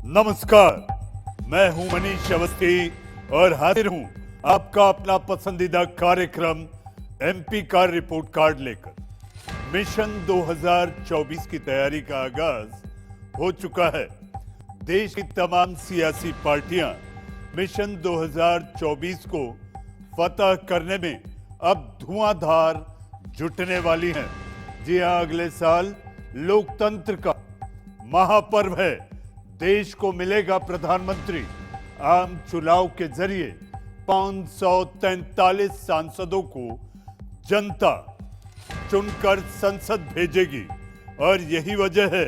नमस्कार, मैं हूं मनीष अवस्थी और हाजिर हूं आपका अपना पसंदीदा कार्यक्रम एमपी का रिपोर्ट कार्ड लेकर। मिशन 2024 की तैयारी का आगाज हो चुका है। देश की तमाम सियासी पार्टियां मिशन 2024 को फतह करने में अब धुआंधार जुटने वाली हैं। जी हां, अगले साल लोकतंत्र का महापर्व है। देश को मिलेगा प्रधानमंत्री। आम चुनाव के जरिए 543 सांसदों को जनता चुनकर संसद भेजेगी और यही वजह है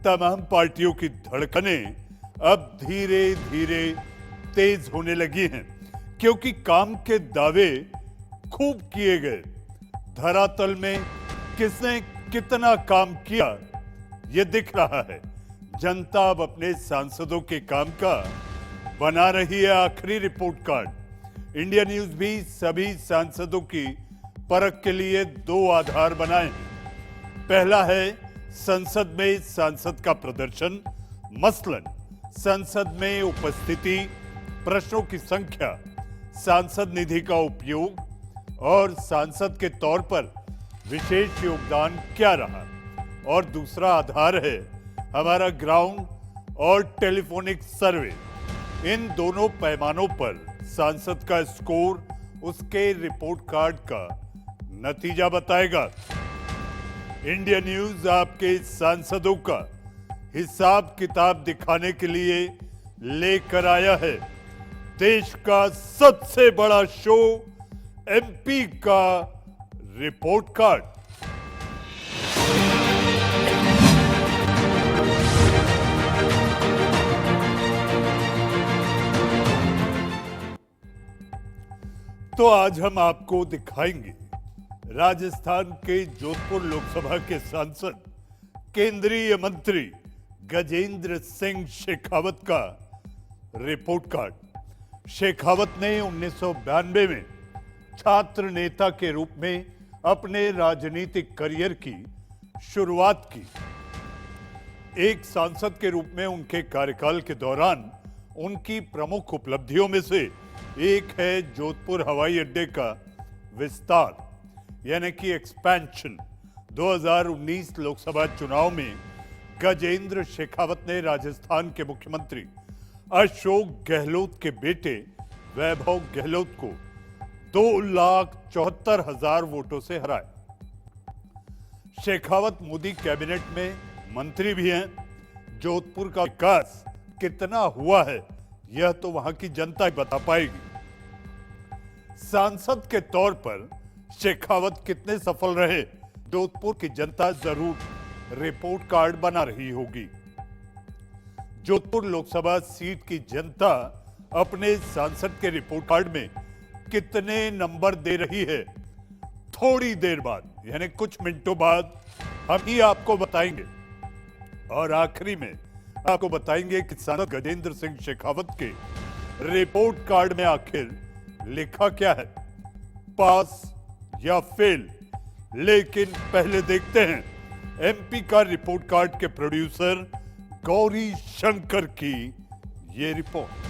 तमाम पार्टियों की धड़कनें अब धीरे धीरे तेज होने लगी हैं, क्योंकि काम के दावे खूब किए गए। धरातल में किसने कितना काम किया ये दिख रहा है। जनता अब अपने सांसदों के काम का बना रही है आखिरी रिपोर्ट कार्ड। इंडिया न्यूज भी सभी सांसदों की परख के लिए दो आधार बनाए हैं। पहला है संसद में सांसद का प्रदर्शन, मसलन संसद में उपस्थिति, प्रश्नों की संख्या, सांसद निधि का उपयोग और सांसद के तौर पर विशेष योगदान क्या रहा। और दूसरा आधार है हमारा ग्राउंड और टेलीफोनिक सर्वे। इन दोनों पैमानों पर सांसद का स्कोर उसके रिपोर्ट कार्ड का नतीजा बताएगा। इंडिया न्यूज आपके सांसदों का हिसाब किताब दिखाने के लिए लेकर आया है देश का सबसे बड़ा शो, एमपी का रिपोर्ट कार्ड। तो आज हम आपको दिखाएंगे राजस्थान के जोधपुर लोकसभा के सांसद, केंद्रीय मंत्री गजेंद्र सिंह शेखावत का रिपोर्ट कार्ड। शेखावत ने 1992 में छात्र नेता के रूप में अपने राजनीतिक करियर की शुरुआत की। एक सांसद के रूप में उनके कार्यकाल के दौरान उनकी प्रमुख उपलब्धियों में से एक है जोधपुर हवाई अड्डे का विस्तार, यानी कि एक्सपेंशन। 2019 लोकसभा चुनाव में गजेंद्र शेखावत ने राजस्थान के मुख्यमंत्री अशोक गहलोत के बेटे वैभव गहलोत को 2,74,000 वोटों से हराया। शेखावत मोदी कैबिनेट में मंत्री भी हैं। जोधपुर का विकास कितना हुआ है यह तो वहां की जनता ही बता पाएगी। सांसद के तौर पर शेखावत कितने सफल रहे, जोधपुर की जनता जरूर रिपोर्ट कार्ड बना रही होगी। जोधपुर लोकसभा सीट की जनता अपने सांसद के रिपोर्ट कार्ड में कितने नंबर दे रही है, थोड़ी देर बाद यानी कुछ मिनटों बाद हम ही आपको बताएंगे। और आखिरी में आपको बताएंगे कि सांसद गजेंद्र सिंह शेखावत के रिपोर्ट कार्ड में आखिर लिखा क्या है, पास या फेल। लेकिन पहले देखते हैं एमपी का रिपोर्ट कार्ड के प्रोड्यूसर गौरी शंकर की ये रिपोर्ट।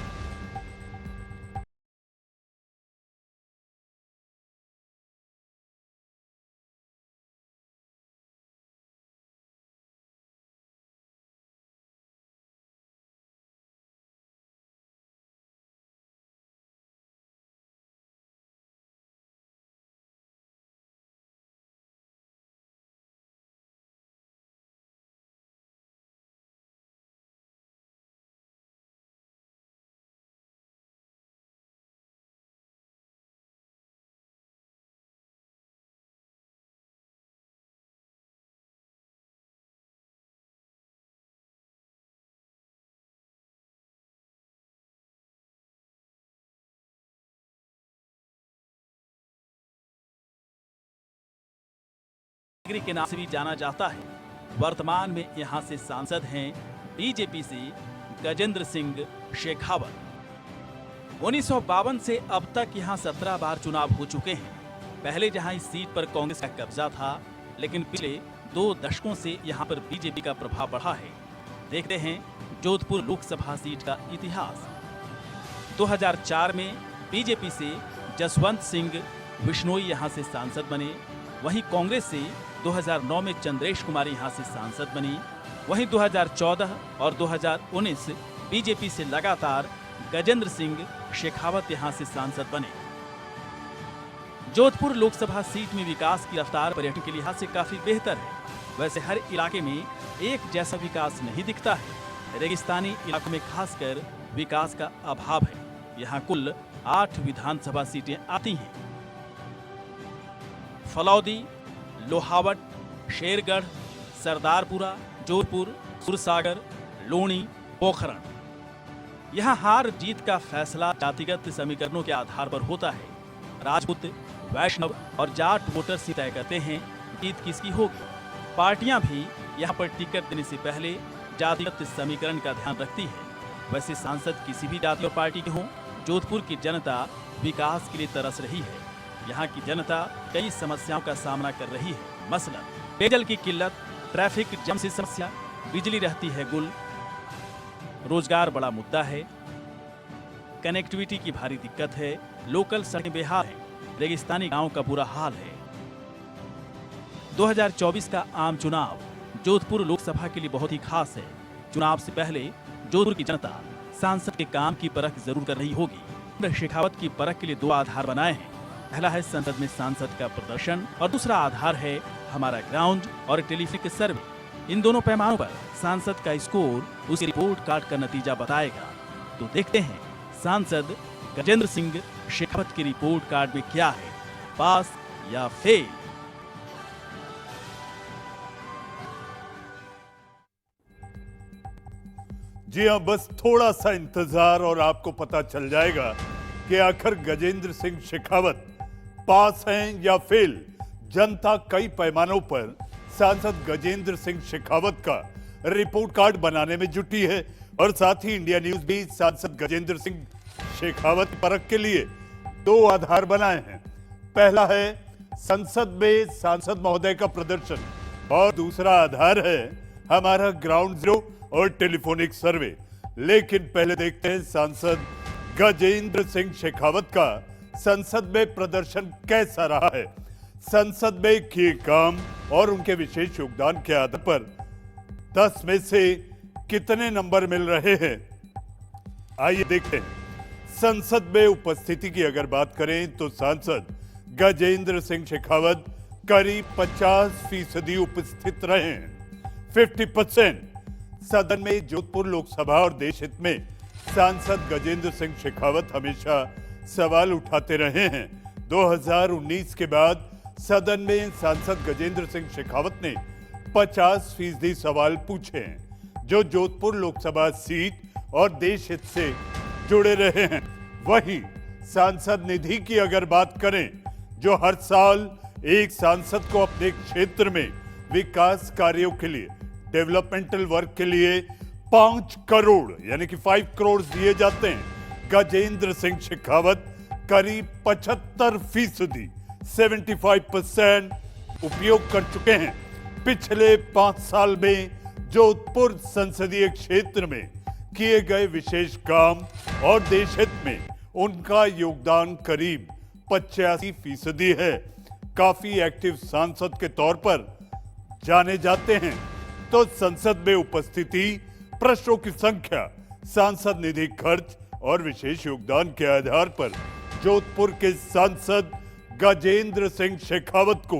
के नाम से भी जाना जाता है। वर्तमान में यहां से सांसद हैं बीजेपी से गजेंद्र सिंह शेखावत। 1952 से अब तक यहां 17 बार चुनाव हो चुके हैं। पहले जहां इस सीट पर कांग्रेस का कब्जा था, लेकिन पिछले 2 दशकों से यहां पर बीजेपी का प्रभाव बढ़ा है। देखते हैं जोधपुर लोकसभा सीट का इतिहास। 2004 में बीजेपी से जसवंत सिंह बिश्नोई यहां से सांसद बने। वहीं कांग्रेस से 2009 में चंद्रेश कुमारी यहां से सांसद बनी। वहीं 2014 और 2019 बीजेपी से लगातार गजेंद्र सिंह शेखावत यहां से सांसद बने। जोधपुर लोकसभा सीट में विकास की रफ्तार पर्यटन के लिहाज से काफी बेहतर है। वैसे हर इलाके में एक जैसा विकास नहीं दिखता है। रेगिस्तानी इलाकों में खासकर विकास का अभाव है। यहाँ कुल 8 विधानसभा सीटें आती हैं। फलौदी, लोहावट, शेरगढ़, सरदारपुरा, जोधपुर, सुरसागर, लोणी, पोखरण। यहाँ हार जीत का फैसला जातिगत समीकरणों के आधार पर होता है। राजपूत, वैष्णव और जाट वोटर से तय करते हैं जीत किसकी होगी। पार्टियां भी यहाँ पर टिकट देने से पहले जातिगत समीकरण का ध्यान रखती है। वैसे सांसद किसी भी जाति और पार्टी के हों, जोधपुर की जनता विकास के लिए तरस रही है। यहाँ की जनता कई समस्याओं का सामना कर रही है। मसलन पेयजल की किल्लत, ट्रैफिक जाम से समस्या, बिजली रहती है गुल, रोजगार बड़ा मुद्दा है, कनेक्टिविटी की भारी दिक्कत है, लोकल सड़कें बेहाल हैं, रेगिस्तानी गांव का बुरा हाल है। 2024 का आम चुनाव जोधपुर लोकसभा के लिए बहुत ही खास है। चुनाव से पहले जोधपुर की जनता सांसद के काम की परख जरूर कर रही होगी। शेखावत की परख के लिए 2 आधार बनाए हैं। पहला है संसद में सांसद का प्रदर्शन और दूसरा आधार है हमारा ग्राउंड और टेलीफोनिक सर्वे। इन दोनों पैमानों पर सांसद का स्कोर उसकी रिपोर्ट कार्ड का नतीजा बताएगा। तो देखते हैं सांसद गजेंद्र सिंह शेखावत की रिपोर्ट कार्ड में क्या है, पास या फेल। जी हाँ, बस थोड़ा सा इंतजार और आपको पता चल जाएगा कि आखिर गजेंद्र सिंह शेखावत पास हैं या फेल। जनता कई पैमानों पर सांसद गजेंद्र सिंह शेखावत का रिपोर्ट कार्ड बनाने में जुटी है और साथ ही इंडिया न्यूज भी सांसद गजेंद्र सिंह शेखावत की परख के लिए 2 आधार बनाए हैं। पहला है संसद में सांसद महोदय का प्रदर्शन और दूसरा आधार है हमारा ग्राउंड जीरो और टेलीफोनिक सर्वे। लेकिन पहले देखते हैं सांसद गजेंद्र सिंह शेखावत का संसद में प्रदर्शन कैसा रहा है। संसद में किए काम और उनके विशेष योगदान के आधार पर 10 में से कितने नंबर मिल रहे हैं, आइए देखते हैं। संसद में उपस्थिति की अगर बात करें तो सांसद गजेंद्र सिंह शेखावत करीब 50% उपस्थित रहे हैं, 50%। सदन में जोधपुर लोकसभा और देश हित में सांसद गजेंद्र सिंह शेखावत हमेशा सवाल उठाते रहे हैं। 2019 के बाद सदन में सांसद गजेंद्र सिंह शेखावत ने 50% सवाल पूछे हैं, जो जोधपुर लोकसभा सीट और देश हित से जुड़े रहे हैं। वहीं सांसद निधि की अगर बात करें, जो हर साल एक सांसद को अपने क्षेत्र में विकास कार्यों के लिए, डेवलपमेंटल वर्क के लिए 5 करोड़ यानी कि 5 करोड़ दिए जाते हैं, गजेंद्र सिंह शेखावत करीब 75% 75% उपयोग कर चुके हैं। पिछले 5 साल में जोधपुर संसदीय क्षेत्र में किए गए विशेष काम और देश हित में उनका योगदान करीब 85% है। काफी एक्टिव सांसद के तौर पर जाने जाते हैं। तो संसद में उपस्थिति, प्रश्नों की संख्या, सांसद निधि खर्च और विशेष योगदान के आधार पर जोधपुर के सांसद गजेंद्र सिंह शेखावत को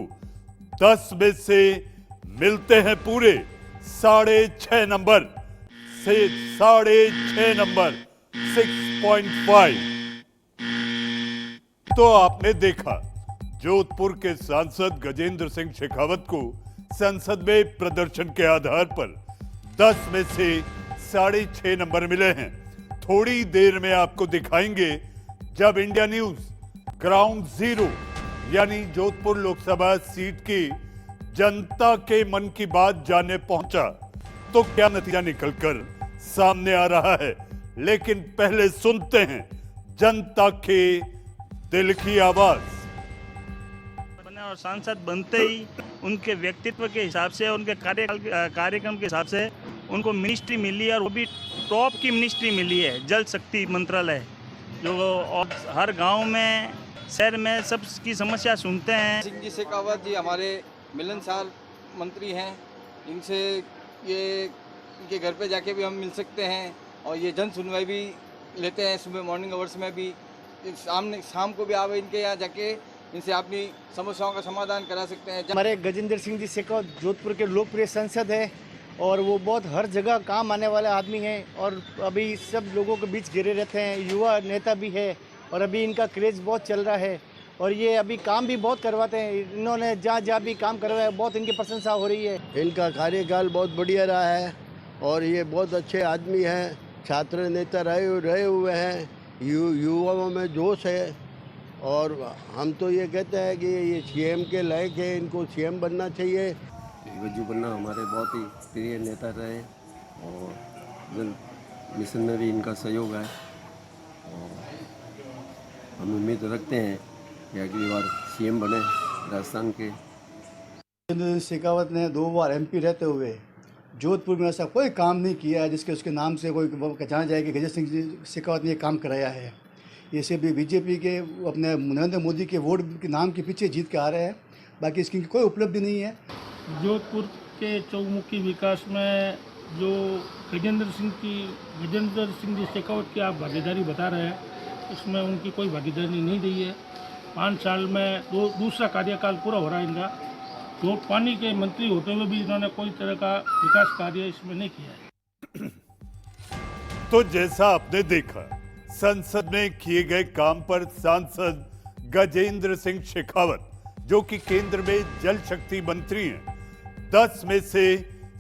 10 में से मिलते हैं पूरे 6.5 नंबर से 6.5 नंबर 6.5। तो आपने देखा जोधपुर के सांसद गजेंद्र सिंह शेखावत को संसद में प्रदर्शन के आधार पर 10 में से 6.5 नंबर मिले हैं। थोड़ी देर में आपको दिखाएंगे जब इंडिया न्यूज ग्राउंड जीरो यानी जोधपुर लोकसभा सीट की जनता के मन की बात जानने पहुंचा तो क्या नतीजा निकलकर सामने आ रहा है। लेकिन पहले सुनते हैं जनता के दिल की आवाज। और सांसद बनते ही उनके व्यक्तित्व के हिसाब से, उनके कार्यक्रम के हिसाब से उनको मिनिस्ट्री मिली है और वो भी टॉप की मिनिस्ट्री मिली है, जल शक्ति मंत्रालय, जो और हर गांव में शहर में सबकी समस्या सुनते हैं। सिंह जी शेखावत जी हमारे मिलनसार मंत्री हैं, इनसे ये इनके घर पे जाके भी हम मिल सकते हैं और ये जन सुनवाई भी लेते हैं सुबह मॉर्निंग आवर्स में भी, शाम को भी आवे इनके यहाँ जाके इनसे अपनी समस्याओं का समाधान करा सकते हैं। हमारे गजेंद्र सिंह जी शेखावत जोधपुर के लोकप्रिय सांसद है और वो बहुत हर जगह काम आने वाले आदमी हैं और अभी सब लोगों के बीच घिरे रहते हैं, युवा नेता भी है और अभी इनका क्रेज बहुत चल रहा है और ये अभी काम भी बहुत करवाते हैं। इन्होंने जहाँ जहाँ भी काम करवाया बहुत इनकी प्रशंसा हो रही है। इनका कार्यकाल बहुत बढ़िया रहा है और ये बहुत अच्छे आदमी हैं, छात्र नेता रहे हुए हैं, युवाओं में जोश है और हम तो ये कहते हैं कि ये सीएम के लायक है, इनको सीएम बनना चाहिए। वजू बन्ना हमारे बहुत ही प्रिय नेता रहे और जल मिशन में भी इनका सहयोग है और हम उम्मीद रखते हैं कि अगली बार सीएम बने राजस्थान के। गजेंद्र सिंह शेखावत ने 2 बार एमपी रहते हुए जोधपुर में ऐसा कोई काम नहीं किया है जिसके उसके नाम से कोई जाना जाए कि गजेंद्र सिंह शेखावत ने ये काम कराया है। ये सिर्फ बीजेपी के अपने नरेंद्र मोदी के वोट के नाम के पीछे जीत के आ रहे हैं, बाकी इसकी कोई उपलब्धि नहीं है। जोधपुर के चौमुखी विकास में जो गजेंद्र सिंह जी शेखावत की आप भागीदारी बता रहे हैं, इसमें उनकी कोई भागीदारी नहीं रही है। 5 साल में दूसरा कार्यकाल पूरा हो रहा है इनका, जो पानी के मंत्री होते हुए भी इन्होंने कोई तरह का विकास कार्य इसमें नहीं किया है। तो जैसा आपने देखा, संसद में किए गए काम पर सांसद गजेंद्र सिंह शेखावत, जो कि केंद्र में जल शक्ति मंत्री हैं, 10 में से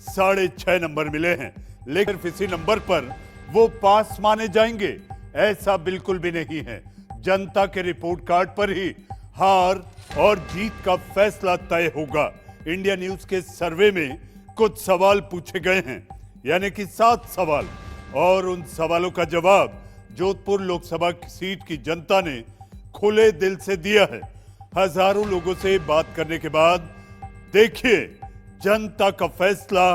6.5 नंबर मिले हैं, लेकिन इसी नंबर पर वो पास माने जाएंगे ऐसा बिल्कुल भी नहीं है। जनता के रिपोर्ट कार्ड पर ही हार और जीत का फैसला तय होगा। इंडिया न्यूज के सर्वे में कुछ सवाल पूछे गए हैं, यानी कि 7 सवाल, और उन सवालों का जवाब जोधपुर लोकसभा सीट की जनता ने खुले दिल से दिया है। हजारों लोगों से बात करने के बाद देखिए जनता का फैसला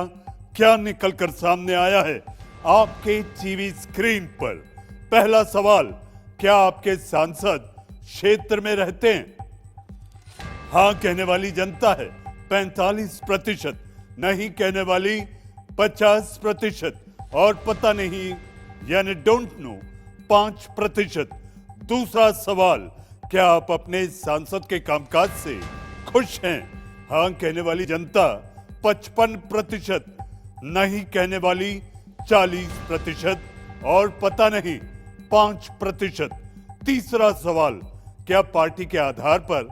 क्या निकलकर सामने आया है आपके टीवी स्क्रीन पर। पहला सवाल, क्या आपके सांसद क्षेत्र में रहते हैं? हाँ कहने वाली जनता है 45%, नहीं कहने वाली 50% और पता नहीं यानी डोंट नो 5%। दूसरा सवाल, क्या आप अपने सांसद के कामकाज से खुश हैं? हाँ कहने वाली जनता 55%, नहीं कहने वाली 40% और पता नहीं 5%। तीसरा सवाल, क्या पार्टी के आधार पर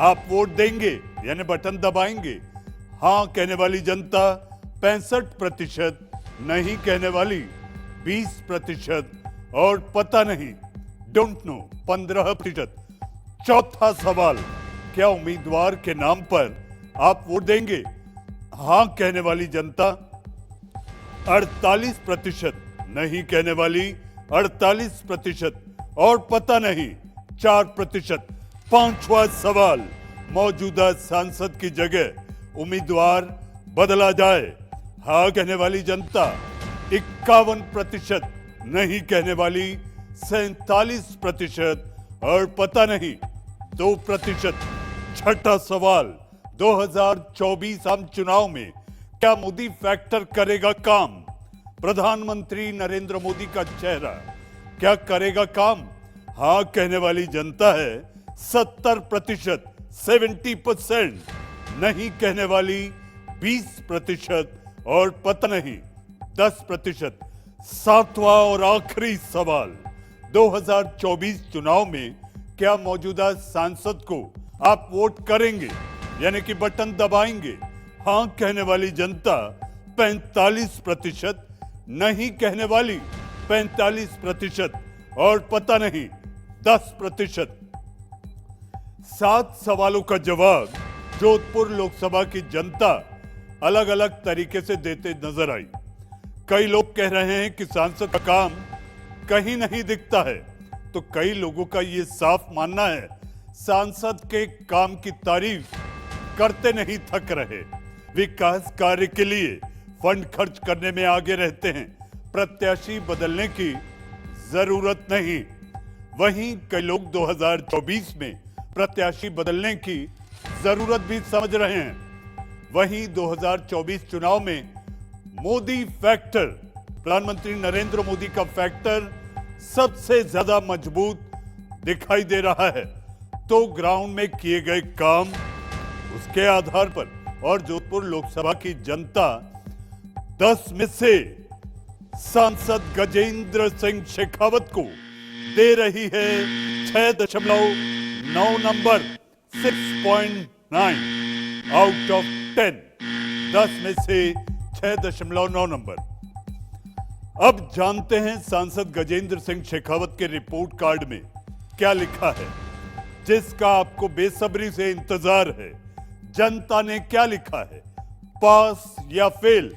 आप वोट देंगे यानी बटन दबाएंगे? हाँ कहने वाली जनता 65%, नहीं कहने वाली 20% और पता नहीं डोंट नो 15%। चौथा सवाल, क्या उम्मीदवार के नाम पर आप वोट देंगे? हाँ कहने वाली जनता 48%, नहीं कहने वाली 48% और पता नहीं 4%। पांचवा सवाल, मौजूदा सांसद की जगह उम्मीदवार बदला जाए? हाँ कहने वाली जनता 51%, नहीं कहने वाली 47% और पता नहीं 2%। छठा सवाल, 2024 आम चुनाव में क्या मोदी फैक्टर करेगा काम? प्रधानमंत्री नरेंद्र मोदी का चेहरा क्या करेगा काम? हाँ कहने वाली जनता है 70%, 70%, नहीं कहने वाली 20% और पता नहीं 10%। सातवां और आखिरी सवाल, 2024 चुनाव में क्या मौजूदा सांसद को आप वोट करेंगे यानी कि बटन दबाएंगे? हाँ कहने वाली जनता 45%, नहीं कहने वाली 45% और पता नहीं 10%। 7 सवालों का जवाब जोधपुर लोकसभा की जनता अलग अलग तरीके से देते नजर आई। कई लोग कह रहे हैं कि सांसद का काम कहीं नहीं दिखता है, तो कई लोगों का यह साफ मानना है सांसद के काम की तारीफ करते नहीं थक रहे। विकास कार्य के लिए फंड खर्च करने में आगे रहते हैं, प्रत्याशी बदलने की जरूरत नहीं। वहीं कई लोग 2024 में प्रत्याशी बदलने की जरूरत भी समझ रहे हैं। वहीं 2024 चुनाव में मोदी फैक्टर, प्रधानमंत्री नरेंद्र मोदी का फैक्टर सबसे ज्यादा मजबूत दिखाई दे रहा है। तो ग्राउंड में किए गए काम, उसके आधार पर और जोधपुर लोकसभा की जनता 10 में से सांसद गजेंद्र सिंह शेखावत को दे रही है 6.9 नंबर, 6.9 आउट ऑफ 10, 10 में से 6.9 नंबर। अब जानते हैं सांसद गजेंद्र सिंह शेखावत के रिपोर्ट कार्ड में क्या लिखा है, जिसका आपको बेसब्री से इंतजार है। जनता ने क्या लिखा है, पास या फेल?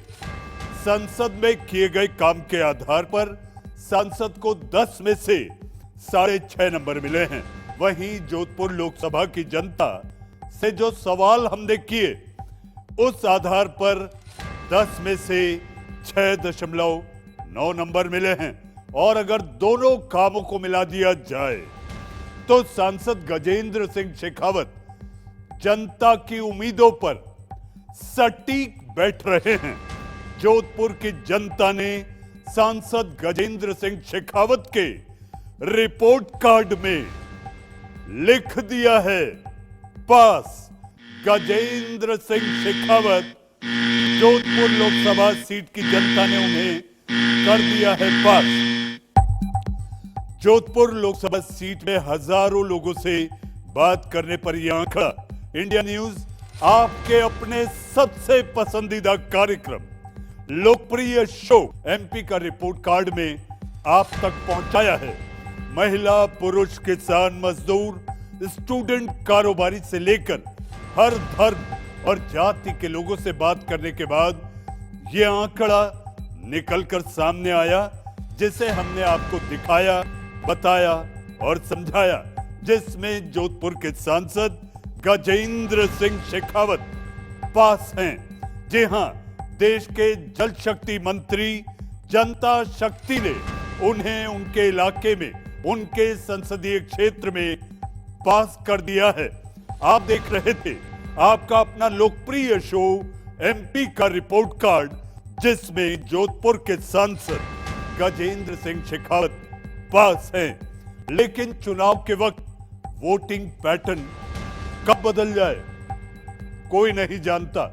संसद में किए गए काम के आधार पर सांसद को 10 में से 6.5 नंबर मिले हैं। वहीं जोधपुर लोकसभा की जनता से जो सवाल हमने किए, उस आधार पर 10 में से 6.9 नंबर मिले हैं। और अगर दोनों कामों को मिला दिया जाए तो सांसद गजेंद्र सिंह शेखावत जनता की उम्मीदों पर सटीक बैठ रहे हैं। जोधपुर की जनता ने सांसद गजेंद्र सिंह शेखावत के रिपोर्ट कार्ड में लिख दिया है पास। गजेंद्र सिंह शेखावत, जोधपुर लोकसभा सीट की जनता ने उन्हें कर दिया है पास। जोधपुर लोकसभा सीट में हजारों लोगों से बात करने पर यह आंकड़ा। इंडिया न्यूज आपके अपने सबसे पसंदीदा कार्यक्रम, लोकप्रिय शो एमपी का रिपोर्ट कार्ड में आप तक पहुंचाया है। महिला, पुरुष, किसान, मजदूर, स्टूडेंट, कारोबारी से लेकर हर धर्म और जाति के लोगों से बात करने के बाद यह आंकड़ा निकलकर सामने आया, जिसे हमने आपको दिखाया, बताया और समझाया, जिसमें जोधपुर के सांसद गजेंद्र सिंह शेखावत पास हैं। जी हां, देश के जल शक्ति मंत्री जनता शक्ति ने उन्हें उनके इलाके में, उनके संसदीय क्षेत्र में पास कर दिया है। आप देख रहे थे आपका अपना लोकप्रिय शो एमपी का रिपोर्ट कार्ड, जिसमें जोधपुर के सांसद गजेंद्र सिंह शेखावत पास हैं। लेकिन चुनाव के वक्त वोटिंग पैटर्न कब बदल जाए कोई नहीं जानता।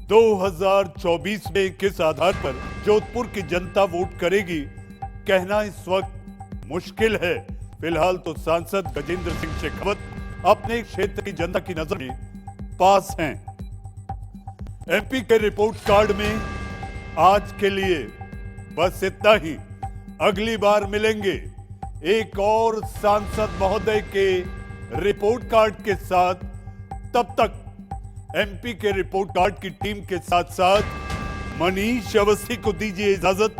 2024 में किस आधार पर जोधपुर की जनता वोट करेगी, कहना इस वक्त मुश्किल है। फिलहाल तो सांसद गजेंद्र सिंह शेखावत अपने क्षेत्र की जनता की नजर में पास हैं। एमपी के रिपोर्ट कार्ड में आज के लिए बस इतना ही। अगली बार मिलेंगे एक और सांसद महोदय के रिपोर्ट कार्ड के साथ। तब तक एमपी के रिपोर्ट कार्ड की टीम के साथ साथ मनीष अवस्थी को दीजिए इजाजत।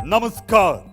नमस्कार।